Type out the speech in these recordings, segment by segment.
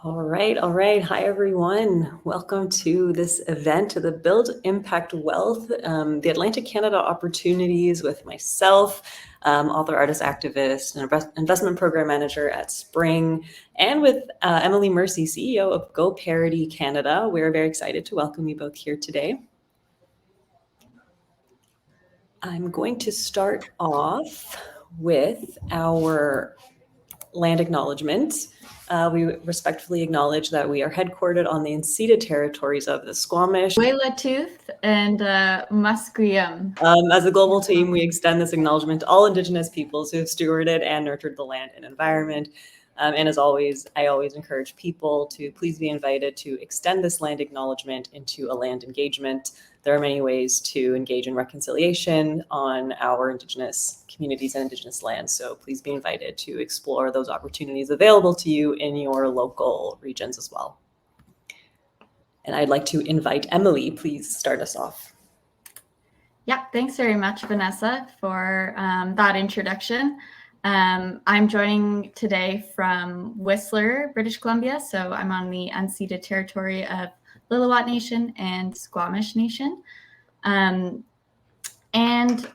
All right, all right. Hi, everyone. Welcome to this event, to the Build Impact Wealth, the Atlantic Canada Opportunities with myself, author, artist, activist, and investment program manager at Spring, and with Emily Mercy, CEO of Go Parity Canada. We're very excited to welcome you both here today. I'm going to start off with our land acknowledgement. We respectfully acknowledge that we are headquartered on the unceded territories of the Squamish, Tsleil-Waututh, and Musqueam. As a global team, we extend this acknowledgement to all Indigenous peoples who have stewarded and nurtured the land and environment. And as always, I always encourage people to please be invited to extend this land acknowledgement into a land engagement. There are many ways to engage in reconciliation on our Indigenous communities and Indigenous lands. So please be invited to explore those opportunities available to you in your local regions as well. And I'd like to invite Emily, please start us off. Yeah, thanks very much, Vanessa, for that introduction. I'm joining today from Whistler, British Columbia. So I'm on the unceded territory of Lillooet Nation and Squamish Nation. And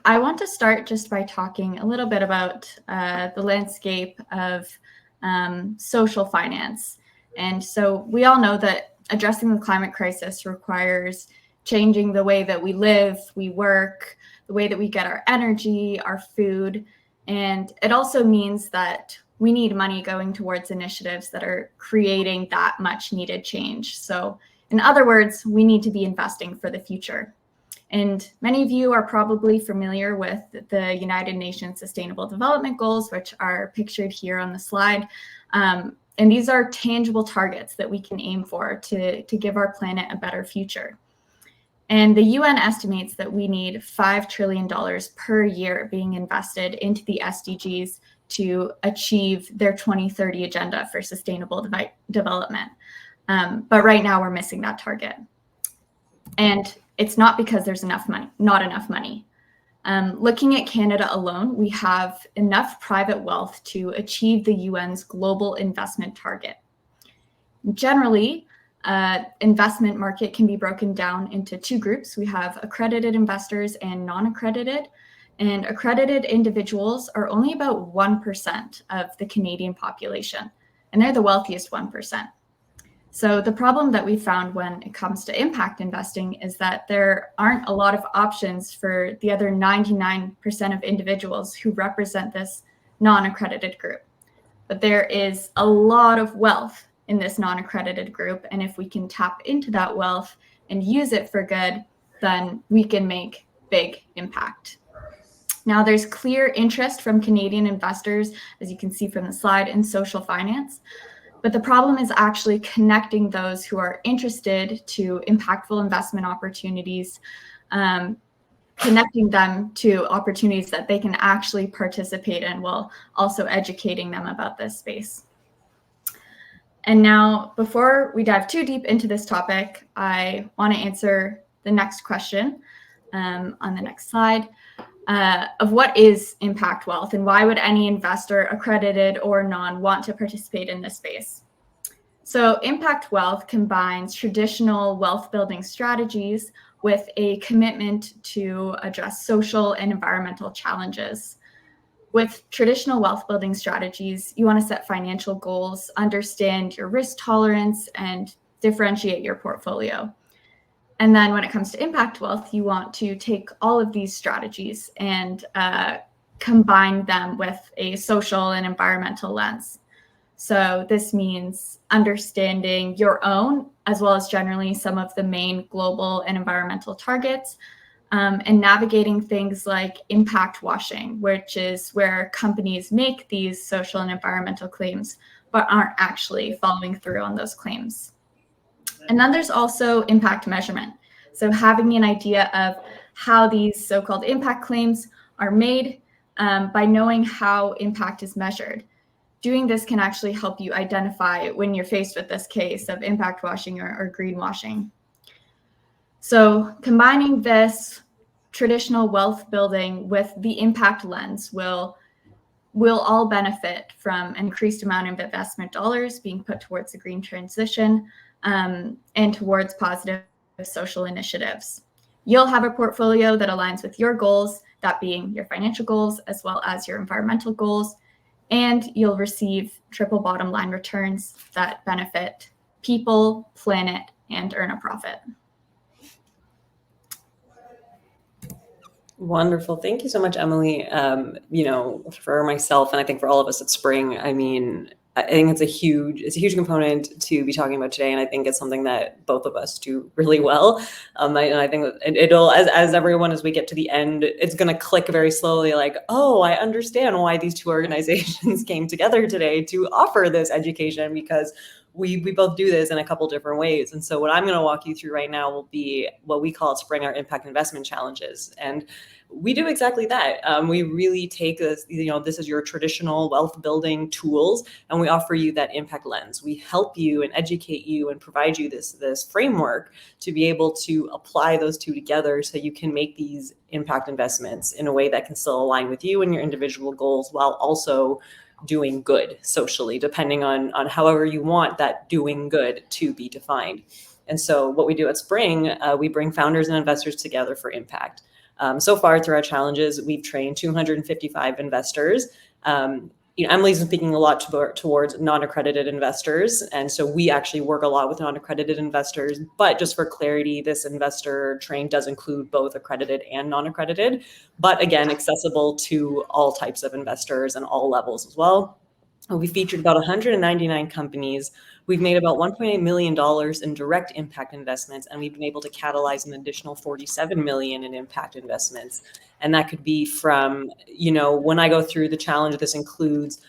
I want to start just by talking a little bit about the landscape of social finance. And so we all know that addressing the climate crisis requires changing the way that we live, we work, the way that we get our energy, our food. And it also means that we need money going towards initiatives that are creating that much needed change. So in other words, we need to be investing for the future. And many of you are probably familiar with the United Nations Sustainable Development Goals, which are pictured here on the slide. And these are tangible targets that we can aim for to give our planet a better future. And the UN estimates that we need $5 trillion per year being invested into the SDGs to achieve their 2030 agenda for sustainable development. But right now we're missing that target. And it's not because there's not enough money. Looking at Canada alone, we have enough private wealth to achieve the UN's global investment target. Generally, investment market can be broken down into two groups. We have accredited investors and non-accredited. And accredited individuals are only about 1% of the Canadian population, and they're the wealthiest 1%. So the problem that we found when it comes to impact investing is that there aren't a lot of options for the other 99% of individuals who represent this non-accredited group. But there is a lot of wealth in this non-accredited group. And if we can tap into that wealth and use it for good, then we can make big impact. Now, there's clear interest from Canadian investors, as you can see from the slide, in social finance. But the problem is actually connecting those who are interested to impactful investment opportunities, connecting them to opportunities that they can actually participate in while also educating them about this space. And now, before we dive too deep into this topic, I want to answer the next question on the next slide of what is impact wealth and why would any investor, accredited or non, want to participate in this space? So impact wealth combines traditional wealth building strategies with a commitment to address social and environmental challenges. With traditional wealth building strategies, you want to set financial goals, understand your risk tolerance, and differentiate your portfolio. And then when it comes to impact wealth, you want to take all of these strategies and combine them with a social and environmental lens. So this means understanding your own, as well as generally some of the main global and environmental targets, and navigating things like impact washing, which is where companies make these social and environmental claims, but aren't actually following through on those claims. And then there's also impact measurement. So having an idea of how these so-called impact claims are made by knowing how impact is measured. Doing this can actually help you identify when you're faced with this case of impact washing or greenwashing. So combining this traditional wealth building with the impact lens will we'll all benefit from an increased amount of investment dollars being put towards the green transition and towards positive social initiatives. You'll have a portfolio that aligns with your goals, that being your financial goals as well as your environmental goals, and you'll receive triple bottom line returns that benefit people, planet, and earn a profit. Wonderful. Thank you so much, Emily. For myself, and I think for all of us at Spring, I think it's a huge component to be talking about today. And I think it's something that both of us do really well. I think it'll, as everyone, as we get to the end, it's going to click very slowly like, oh, I understand why these two organizations came together today to offer this education, because we both do this in a couple different ways. And so what I'm going to walk you through right now will be what we call at Spring our impact investment challenges. And we do exactly that. We really take this, this is your traditional wealth building tools, and we offer you that impact lens. We help you and educate you and provide you this framework to be able to apply those two together so you can make these impact investments in a way that can still align with you and your individual goals while also doing good socially, depending on however you want that doing good to be defined. And so what we do at Spring, we bring founders and investors together for impact. So far through our challenges, we've trained 255 investors. Emily's been speaking a lot towards non-accredited investors. And so we actually work a lot with non-accredited investors. But just for clarity, this investor train does include both accredited and non-accredited, but again, accessible to all types of investors and all levels as well. We featured about 199 companies. We've made about $1.8 million in direct impact investments, and we've been able to catalyze an additional $47 million in impact investments. And that could be from, when I go through the challenge, this includes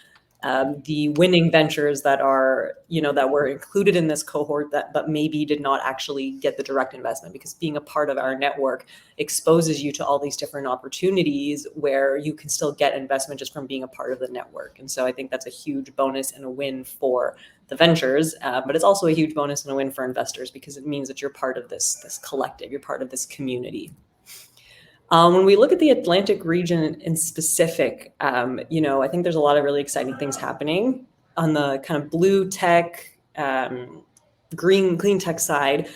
the winning ventures that are, that were included in this cohort but maybe did not actually get the direct investment, because being a part of our network exposes you to all these different opportunities where you can still get investment just from being a part of the network. And so I think that's a huge bonus and a win for the ventures, but it's also a huge bonus and a win for investors, because it means that you're part of this collective, you're part of this community. When we look at the Atlantic region in specific, I think there's a lot of really exciting things happening on the kind of blue tech, clean tech side.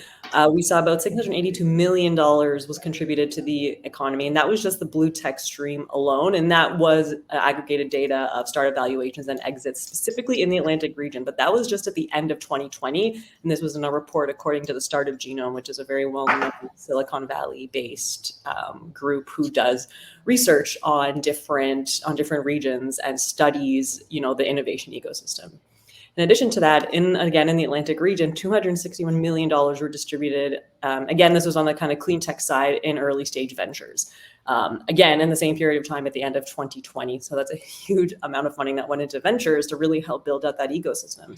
We saw about $682 million was contributed to the economy, and that was just the blue tech stream alone. And that was aggregated data of startup valuations and exits specifically in the Atlantic region. But that was just at the end of 2020. And this was in a report according to the Startup Genome, which is a very well-known Silicon Valley-based group who does research on different regions and studies, the innovation ecosystem. In addition to that, in the Atlantic region, $261 million were distributed. Again, this was on the kind of clean tech side in early stage ventures. Again, in the same period of time at the end of 2020. So that's a huge amount of funding that went into ventures to really help build out that ecosystem.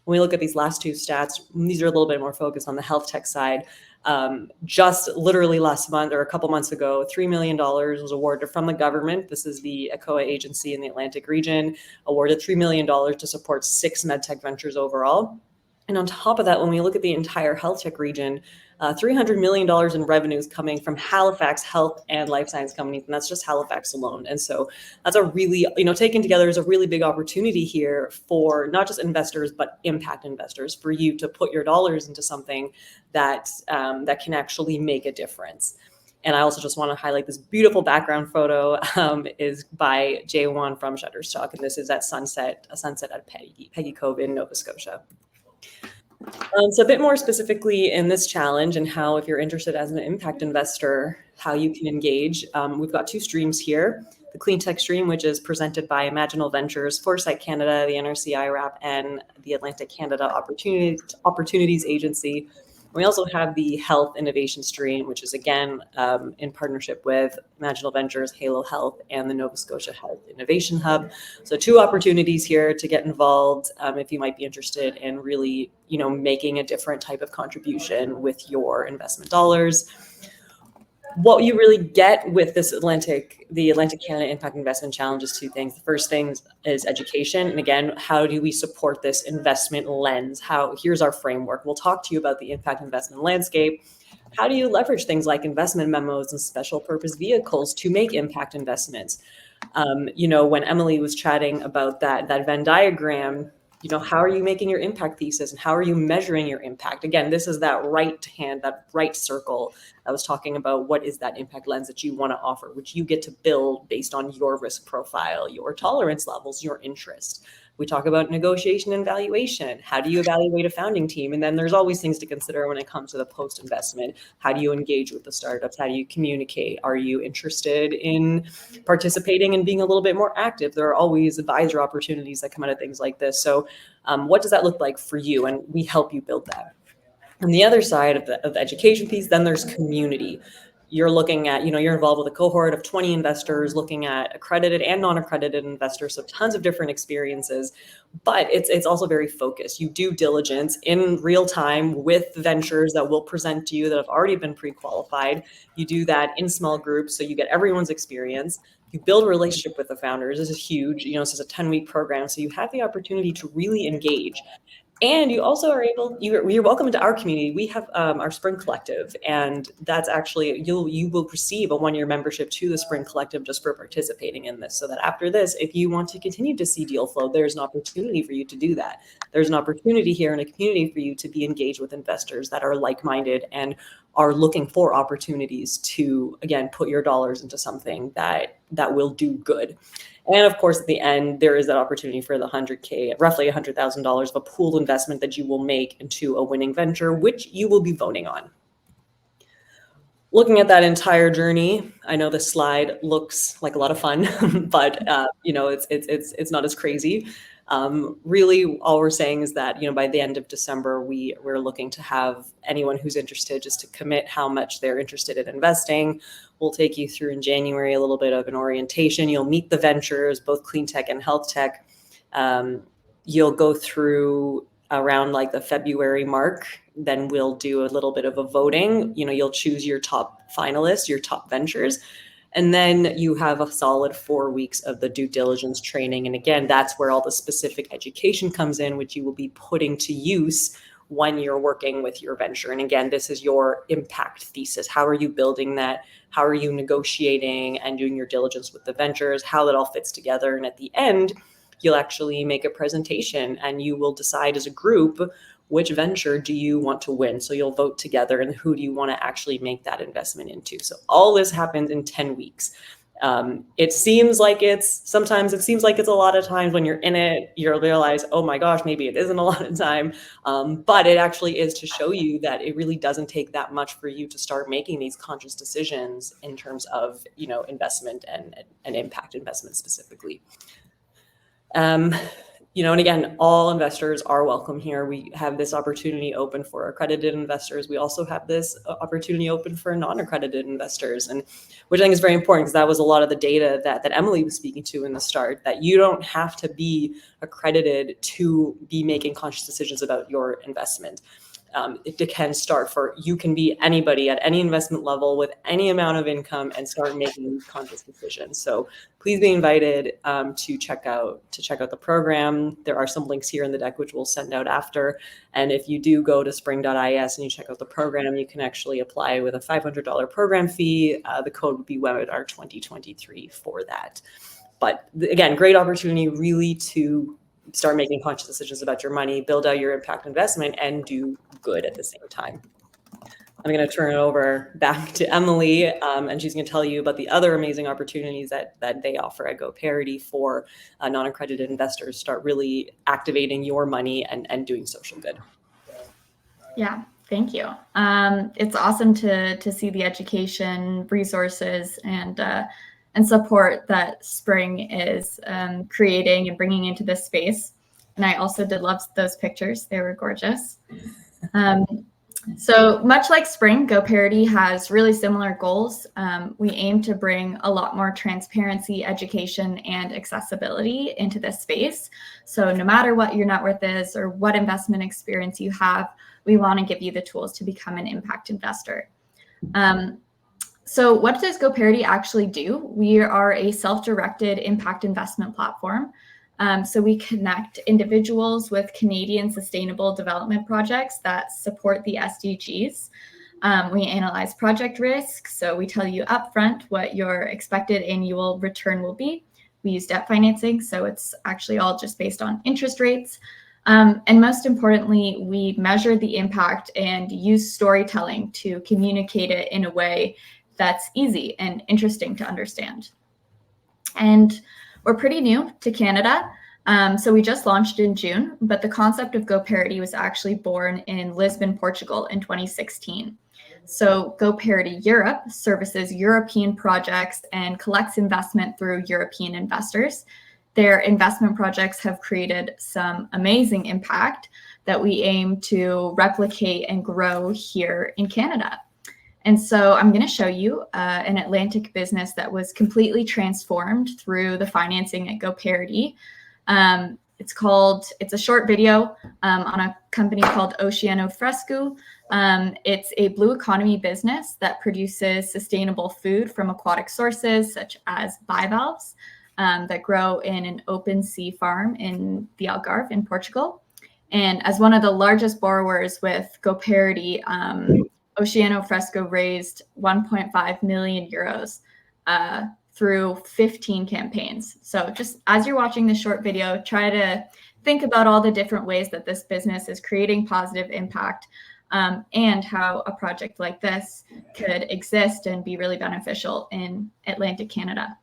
When we look at these last two stats, these are a little bit more focused on the health tech side. Just literally last month or a couple months ago, $3 million was awarded from the government. This is the ECOA agency in the Atlantic region, awarded $3 million to support 6 medtech ventures overall. And on top of that, when we look at the entire health tech region, $300 million in revenues coming from Halifax health and life science companies, and that's just Halifax alone. And so that's a really, taken together is a really big opportunity here for not just investors, but impact investors, for you to put your dollars into something that can actually make a difference. And I also just want to highlight this beautiful background photo is by Jay-Wan from Shutterstock, and this is at sunset at Peggy Cove in Nova Scotia. So a bit more specifically in this challenge and how, if you're interested as an impact investor, how you can engage. We've got 2 streams here. The Clean Tech stream, which is presented by Imaginal Ventures, Foresight Canada, the NRC IRAP, and the Atlantic Canada Opportunities Agency. We also have the Health Innovation stream, which is again in partnership with Imaginal Ventures, Halo Health, and the Nova Scotia Health Innovation Hub. So 2 opportunities here to get involved if you might be interested in really, making a different type of contribution with your investment dollars. What you really get with this the Atlantic Canada Impact Investment Challenge is 2 things. The first thing is education. And again, how do we support this investment lens? Here's our framework. We'll talk to you about the impact investment landscape. How do you leverage things like investment memos and special purpose vehicles to make impact investments? When Emily was chatting about that Venn diagram, how are you making your impact thesis and how are you measuring your impact? Again, this is that right hand, that right circle I was talking about. What is that impact lens that you want to offer, which you get to build based on your risk profile, your tolerance levels, your interest. We talk about negotiation and valuation. How do you evaluate a founding team? And then there's always things to consider when it comes to the post-investment. How do you engage with the startups? How do you communicate? Are you interested in participating and being a little bit more active? There are always advisor opportunities that come out of things like this. So what does that look like for you? And we help you build that. On the other side of the education piece, then there's community. You're looking at, you're involved with a cohort of 20 investors, looking at accredited and non-accredited investors, so tons of different experiences, but it's also very focused. You do diligence in real time with ventures that will present to you that have already been pre-qualified. You do that in small groups, so you get everyone's experience. You build a relationship with the founders. This is huge. This is a 10-week program, so you have the opportunity to really engage. And you also are you're welcome into our community. We have our Spring Collective, and that's actually, you will receive a 1-year membership to the Spring Collective just for participating in this, so that after this, if you want to continue to see deal flow, there's an opportunity for you to do that. There's an opportunity here in a community for you to be engaged with investors that are like-minded and are looking for opportunities to, again, put your dollars into something that will do good. And of course, at the end, there is that opportunity for the $100K, roughly $100,000 of a pooled investment that you will make into a winning venture, which you will be voting on. Looking at that entire journey, I know this slide looks like a lot of fun, but it's not as crazy. Really, all we're saying is that by the end of December, we're looking to have anyone who's interested just to commit how much they're interested in investing. We'll take you through in January a little bit of an orientation. You'll meet the ventures, both clean tech and health tech. You'll go through around like the February mark. Then we'll do a little bit of a voting. You'll choose your top finalists, your top ventures. And then you have a solid 4 weeks of the due diligence training. And again, that's where all the specific education comes in, which you will be putting to use when you're working with your venture. And again, this is your impact thesis. How are you building that? How are you negotiating and doing your diligence with the ventures? How that all fits together. And at the end, you'll actually make a presentation and you will decide as a group which venture do you want to win. So you'll vote together and who do you want to actually make that investment into. So all this happens in 10 weeks. It seems like it's a lot of times. When you're in it, you'll realize, oh my gosh, maybe it isn't a lot of time. But it actually is to show you that it really doesn't take that much for you to start making these conscious decisions in terms of, investment and impact investment specifically. And again, all investors are welcome here. We have this opportunity open for accredited investors. We also have this opportunity open for non-accredited investors, and which I think is very important, because that was a lot of the data that Emily was speaking to in the start, that you don't have to be accredited to be making conscious decisions about your investment. It can start you can be anybody at any investment level with any amount of income and start making conscious decisions. So please be invited to check out the program. There are some links here in the deck, which we'll send out after. And if you do go to spring.is and you check out the program, you can actually apply with a $500 program fee. The code would be webinar 2023 for that. But again, great opportunity really to start making conscious decisions about your money, build out your impact investment, and do good at the same time. I'm going to turn it over back to Emily, and she's going to tell you about the other amazing opportunities that they offer at GoParity for non-accredited investors. Start really activating your money and doing social good. Yeah, thank you. It's awesome to see the education, resources, and support that Spring is creating and bringing into this space. And I also did love those pictures. They were gorgeous. So much like Spring, GoParity has really similar goals. We aim to bring a lot more transparency, education, and accessibility into this space. So no matter what your net worth is or what investment experience you have, we want to give you the tools to become an impact investor. So what does GoParity actually do? We are a self-directed impact investment platform. So we connect individuals with Canadian sustainable development projects that support the SDGs. We analyze project risk. So we tell you upfront what your expected annual return will be. we use debt financing, so it's actually all just based on interest rates. And most importantly, we measure the impact and use storytelling to communicate it in a way that's easy and interesting to understand. And we're pretty new to Canada. So we just launched in June, but the concept of GoParity was actually born in Lisbon, Portugal in 2016. So GoParity Europe services European projects and collects investment through European investors. Their investment projects have created some amazing impact that we aim to replicate and grow here in Canada. And so I'm going to show you an Atlantic business that was completely transformed through the financing at GoParity. It's a short video on a company called Oceano Fresco. It's a blue economy business that produces sustainable food from aquatic sources, such as bivalves that grow in an open sea farm in the Algarve in Portugal. And as one of the largest borrowers with GoParity, Oceano Fresco raised 1.5 million euros through 15 campaigns. So just as you're watching this short video, try to think about all the different ways that this business is creating positive impact and how a project like this could exist and be really beneficial in Atlantic Canada.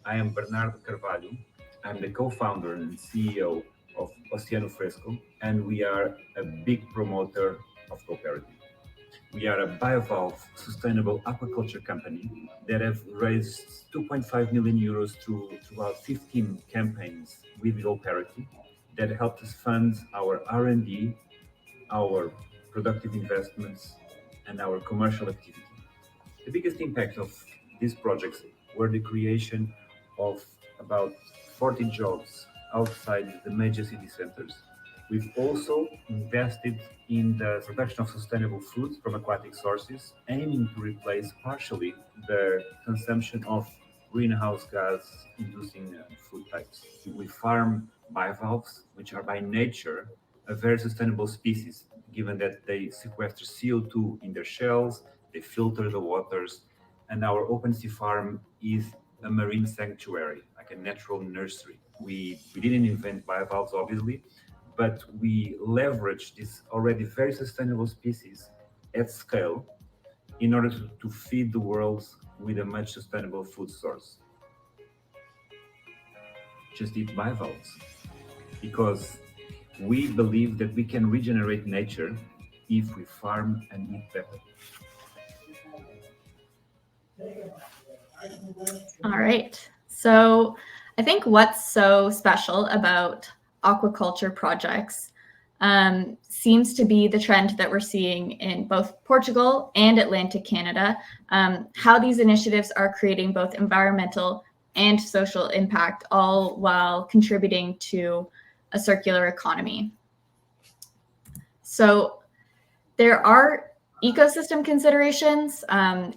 I am Bernardo Carvalho. I'm the co-founder and CEO of Oceano Fresco, and we are a big promoter of GoParity. We are a bivalve sustainable aquaculture company that have raised 2.5 million euros throughout 15 campaigns with GoParity that helped us fund our R&D, our productive investments, and our commercial activity. The biggest impact of these projects were the creation of about 40 jobs outside the major city centers. We've also invested in the production of sustainable foods from aquatic sources, aiming to replace partially the consumption of greenhouse gas inducing food types. We farm bivalves, which are by nature a very sustainable species, given that they sequester CO2 in their shells, they filter the waters, and our open sea farm is a marine sanctuary, like a natural nursery. We didn't invent bivalves, obviously, but we leverage this already very sustainable species at scale in order to feed the world with a much sustainable food source. Just eat bivalves, because we believe that we can regenerate nature if we farm and eat better. All right. So I think what's so special about aquaculture projects seems to be the trend that we're seeing in both Portugal and Atlantic Canada, how these initiatives are creating both environmental and social impact, all while contributing to a circular economy. So there are ecosystem considerations.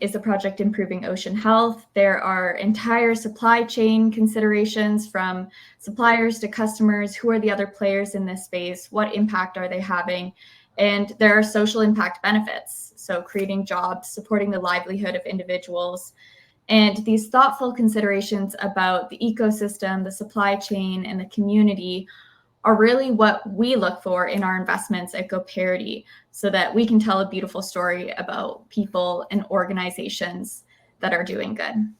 Is the project improving ocean health? There are entire supply chain considerations, from suppliers to customers. Who are the other players in this space? What impact are they having? And there are social impact benefits. So creating jobs, supporting the livelihood of individuals. And these thoughtful considerations about the ecosystem, the supply chain, and the community are really what we look for in our investments at GoParity, so that we can tell a beautiful story about people and organizations that are doing good.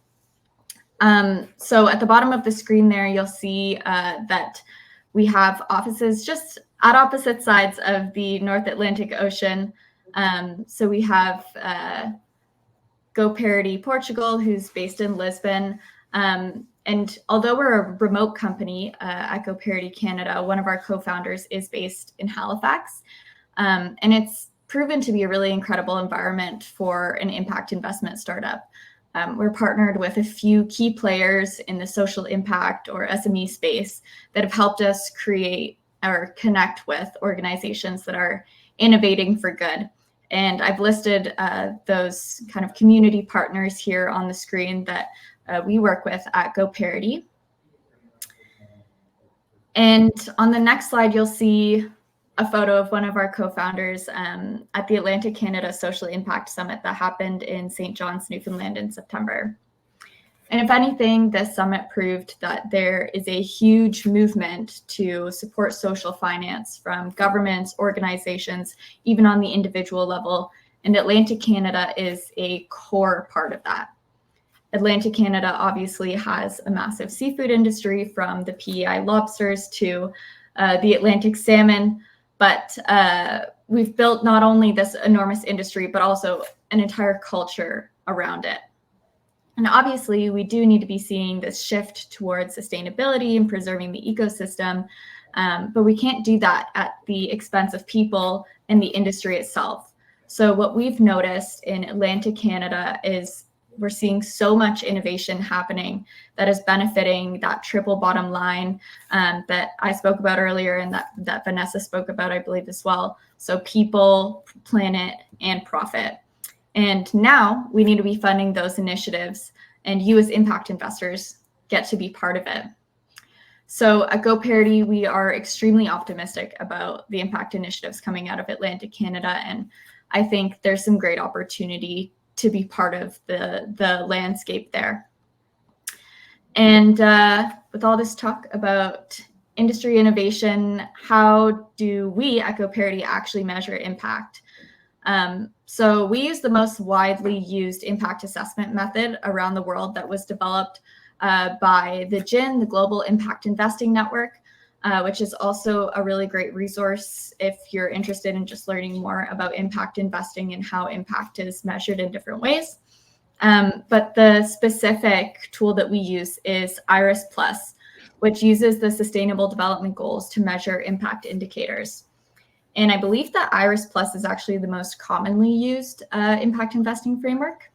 So at the bottom of the screen there, you'll see that we have offices just at opposite sides of the North Atlantic Ocean. So we have GoParity Portugal, who's based in Lisbon. And although we're a remote company at GoParity Canada, one of our co-founders is based in Halifax. And it's proven to be a really incredible environment for an impact investment startup. We're partnered with a few key players in the social impact or SME space that have helped us create or connect with organizations that are innovating for good. And I've listed those kind of community partners here on the screen that we work with at GoParity. And on the next slide, you'll see a photo of one of our co-founders at the Atlantic Canada Social Impact Summit that happened in St. John's, Newfoundland in September. And if anything, this summit proved that there is a huge movement to support social finance from governments, organizations, even on the individual level. And Atlantic Canada is a core part of that. Atlantic Canada obviously has a massive seafood industry, from the PEI lobsters to the Atlantic salmon, but we've built not only this enormous industry, but also an entire culture around it. And obviously, we do need to be seeing this shift towards sustainability and preserving the ecosystem, but we can't do that at the expense of people and the industry itself. So what we've noticed in Atlantic Canada is we're seeing so much innovation happening that is benefiting that triple bottom line that I spoke about earlier, and that Vanessa spoke about, I believe, as well. So people, planet, and profit. And now we need to be funding those initiatives, and you as impact investors get to be part of it. So at GoParity, we are extremely optimistic about the impact initiatives coming out of Atlantic Canada, and I think there's some great opportunity to be part of the landscape there. And with all this talk about industry innovation, how do we at GoParity actually measure impact? So we use the most widely used impact assessment method around the world that was developed by the GIN, the Global Impact Investing Network, which is also a really great resource if you're interested in just learning more about impact investing and how impact is measured in different ways. But the specific tool that we use is IRIS Plus, which uses the Sustainable Development Goals to measure impact indicators. And I believe that IRIS Plus is actually the most commonly used impact investing framework.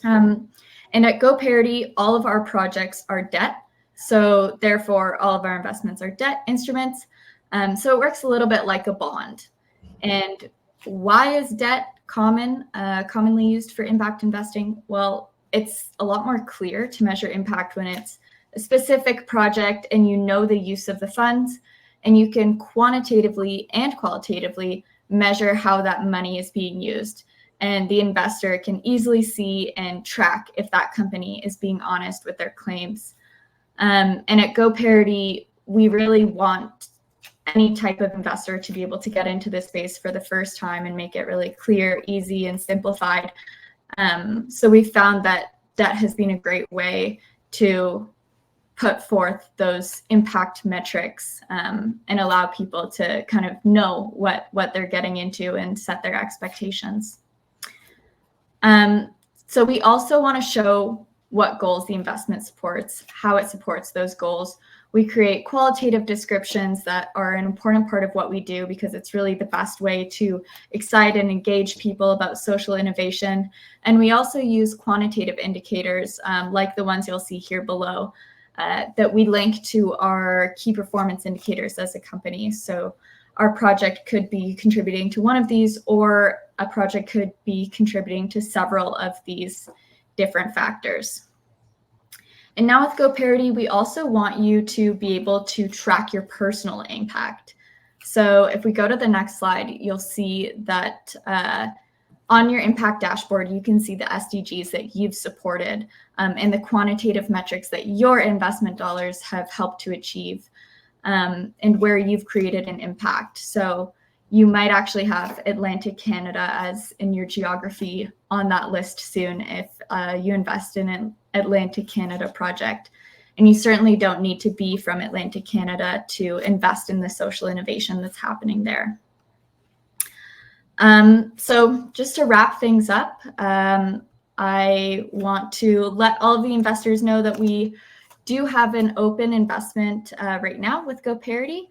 And at GoParity, all of our projects are debt. So therefore, all of our investments are debt instruments. So it works a little bit like a bond. And why is debt commonly used for impact investing? Well, it's a lot more clear to measure impact when it's a specific project and you know the use of the funds, and you can quantitatively and qualitatively measure how that money is being used. And the investor can easily see and track if that company is being honest with their claims. And at GoParity, we really want any type of investor to be able to get into this space for the first time and make it really clear, easy, and simplified. So we found that that has been a great way to put forth those impact metrics and allow people to kind of know what they're getting into and set their expectations. So we also want to show what goals the investment supports, how it supports those goals. We create qualitative descriptions that are an important part of what we do because it's really the best way to excite and engage people about social innovation. And we also use quantitative indicators like the ones you'll see here below that we link to our key performance indicators as a company. So our project could be contributing to one of these, or a project could be contributing to several of these different factors. And now with GoParity, we also want you to be able to track your personal impact. So if we go to the next slide, you'll see that on your impact dashboard, you can see the SDGs that you've supported and the quantitative metrics that your investment dollars have helped to achieve and where you've created an impact. So you might actually have Atlantic Canada as in your geography on that list soon if you invest in an Atlantic Canada project. And you certainly don't need to be from Atlantic Canada to invest in the social innovation that's happening there. So just to wrap things up, I want to let all of the investors know that we do have an open investment right now with GoParity,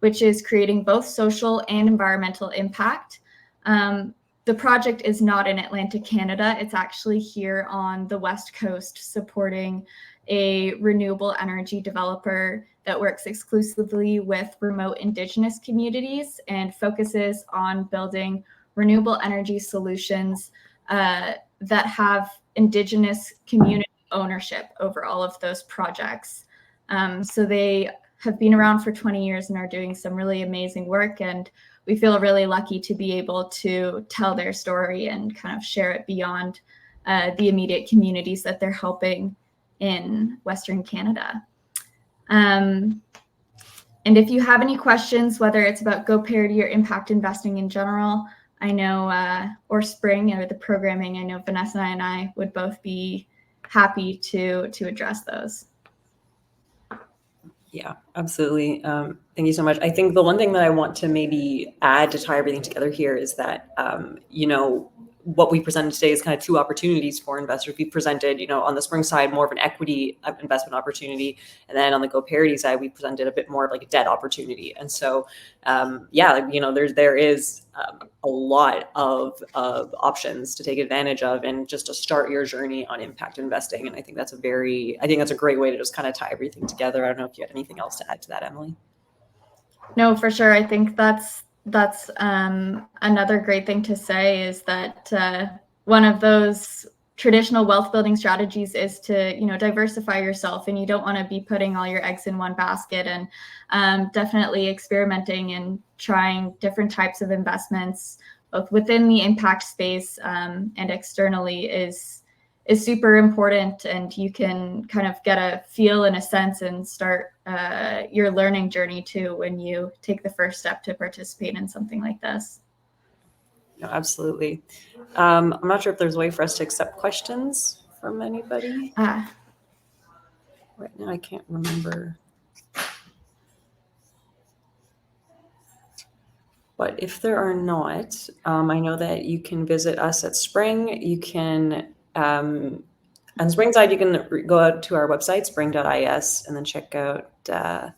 which is creating both social and environmental impact. The project is not in Atlantic Canada. It's actually here on the West Coast supporting a renewable energy developer that works exclusively with remote Indigenous communities and focuses on building renewable energy solutions that have Indigenous community ownership over all of those projects. So they have been around for 20 years and are doing some really amazing work. And we feel really lucky to be able to tell their story and kind of share it beyond the immediate communities that they're helping in Western Canada. And if you have any questions, whether it's about GoParity or impact investing in general, I know, or Spring or the programming, I know Vanessa and I would both be happy to address those. Yeah, absolutely. Thank you so much. I think the one thing that I want to maybe add to tie everything together here is that, what we presented today is kind of two opportunities for investors. We presented, on the Spring side, more of an equity investment opportunity. And then on the GoParity side, we presented a bit more of like a debt opportunity. And so, there is a lot of options to take advantage of and just to start your journey on impact investing. And I think that's a great way to just kind of tie everything together. I don't know if you had anything else to add to that, Emily. No, for sure. I think that's another great thing to say is that one of those traditional wealth building strategies is to, diversify yourself, and you don't want to be putting all your eggs in one basket, and definitely experimenting and trying different types of investments, both within the impact space and externally is super important. And you can kind of get a feel and a sense and start your learning journey too when you take the first step to participate in something like this. No, absolutely. I'm not sure if there's a way for us to accept questions from anybody. Right now, I can't remember. But if there are not, I know that you can visit us at Spring. You can, on Spring side, you can go out to our website, spring.is, and then check out let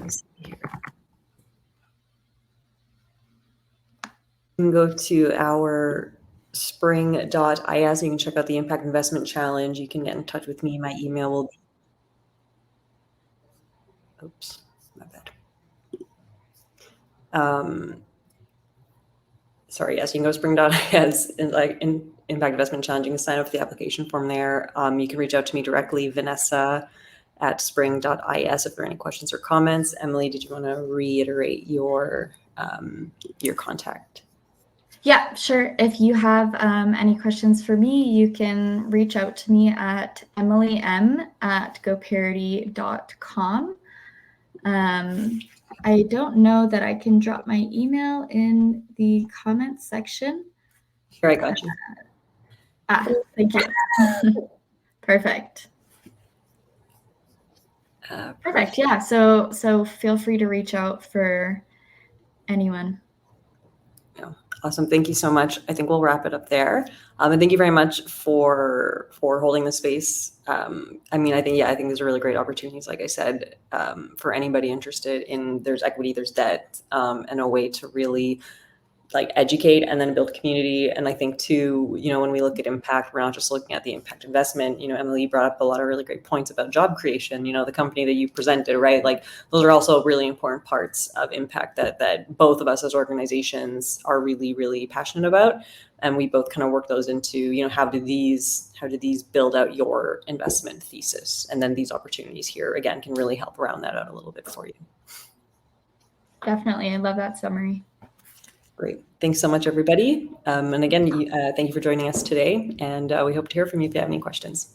me see here. You can go to our spring.is. You can check out the Impact Investment Challenge. You can get in touch with me. My email will be, oops, my bad. Sorry, yes, you can go to spring.is in Impact Investment Challenge. You can sign up for the application form there. You can reach out to me directly, Vanessa at spring.is, if there are any questions or comments. Emily, did you want to reiterate your contact? Yeah, sure. If you have any questions for me, you can reach out to me at emilym@goparity.com. I don't know that I can drop my email in the comments section. Here, I got you. Thank you. Perfect. Perfect. Yeah. So feel free to reach out for anyone. Awesome. Thank you so much. I think we'll wrap it up there. And thank you very much for holding the space. I think these are really great opportunities, like I said, for anybody interested in there's equity, there's debt, and a way to really educate and then build community. And I think too, when we look at impact, we're not just looking at the impact investment. Emily brought up a lot of really great points about job creation. The company that you presented, right? Those are also really important parts of impact that both of us as organizations are really, really passionate about. And we both kind of work those into, how do these build out your investment thesis? And then these opportunities here, again, can really help round that out a little bit for you. Definitely. I love that summary. Great. Thanks so much, everybody. And again, thank you for joining us today. And we hope to hear from you if you have any questions.